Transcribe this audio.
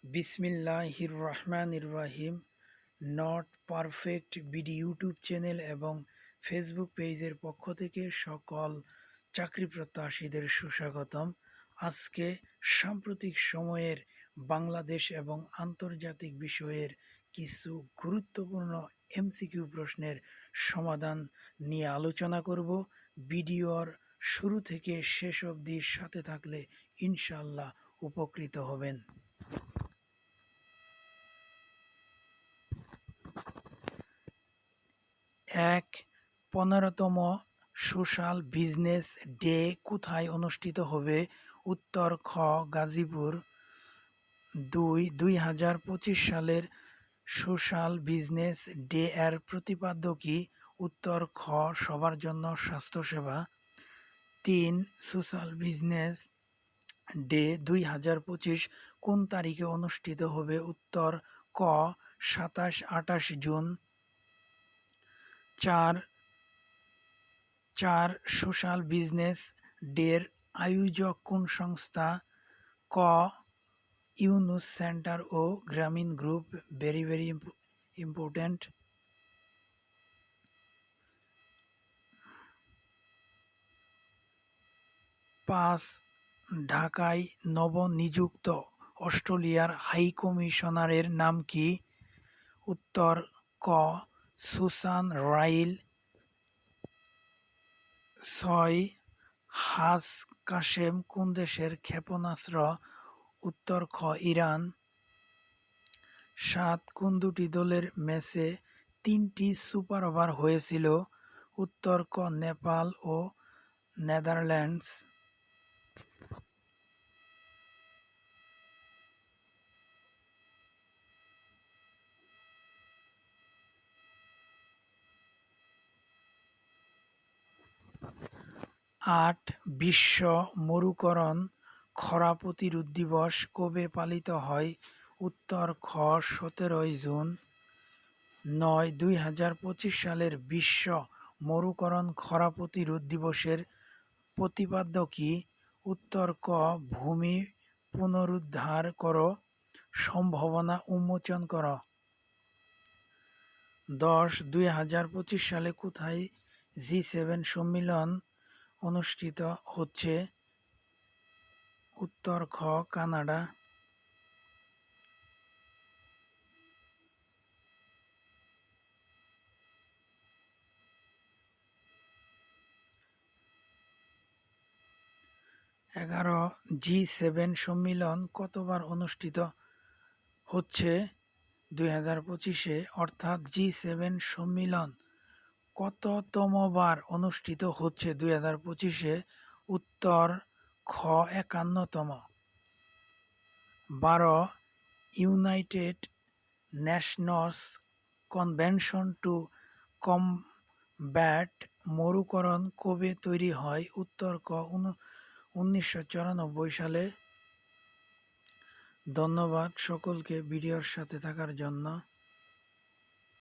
বিসমিল্লাহির রহমানির রহিম। Not perfect BD YouTube channel এবং ফেসবুক পেজের পক্ষ থেকে সকল চাকরি প্রত্যাশীদের সুস্বাগতম। আজকে সাম্প্রতিক সময়ের বাংলাদেশ এবং আন্তর্জাতিক বিষয়ের কিছু গুরুত্বপূর্ণ এমসিকিউ প্রশ্নের সমাধান নিয়ে আলোচনা করব। ভিডিওর শুরু থেকে শেষ অবধি সাথে থাকলে ইনশাআল্লাহ উপকৃত হবেন। ১. ১৫তম সোশ্যাল বিজনেস ডে কোথায় অনুষ্ঠিত হবে? উত্তর খ. গাজীপুর। ২. ২০২৫ সালের সোশ্যাল বিজনেস ডে এর প্রতিপাদ্য কি? উত্তর খ. সবার জন্য স্বাস্থ্যসেবা। ৩. সোশ্যাল বিজনেস ডে ২০২৫ কোন তারিখে অনুষ্ঠিত হবে? উত্তর ক. ২৭-২৮ জুন। ৪. সোশ্যাল বিজনেস ডের আয়োজক কোন সংস্থা? ক. ইউনুস সেন্টার ও গ্রামীণ গ্রুপ। Very important. ৫. ঢাকায় নবনিযুক্ত অস্ট্রেলিয়ার হাইকমিশনারের নাম কি? উত্তর ক. Susan Ryle. ৬. হাজ কাশেম কোন দেশের ক্ষেপণাস্ত্র? উত্তর খ. ইরান। ৭. কোন দুটি দলের ম্যাচে ৩টি সুপার ওভার হয়েছিল? উত্তর ক. নেপাল ও নেদারল্যান্ডস। ৮. বিশ্ব মরুকরণ খরা প্রতিরোধ দিবস কবে পালিত হয়? উত্তর খ. ১৭ জুন। ৯. ২০২৫ সালের বিশ্ব মরুকরণ খরা প্রতিরোধ দিবসের প্রতিপাদ্য কি? উত্তর ক. ভূমি পুনরুদ্ধার কর, সম্ভাবনা উন্মোচন কর। ১০. ২০২৫ সালে কোথায় জি7 সম্মেলন অনুষ্ঠিত হচ্ছে? উত্তর খ. কানাডা। ১১. জি7 সম্মেলন কতবার অনুষ্ঠিত হচ্ছে ২০২৫-এ? অর্থাৎ জি7 সম্মেলন কততমবার অনুষ্ঠিত হচ্ছে ২০২৫-এ? উত্তর খ. ৫১তম। ১২. United Nations Convention to combat মরুকরণ কবে তৈরি হয়? উত্তর ক. ১৯৯৪ সালে। ধন্যবাদ সকলকে ভিডিওর সাথে থাকার জন্য।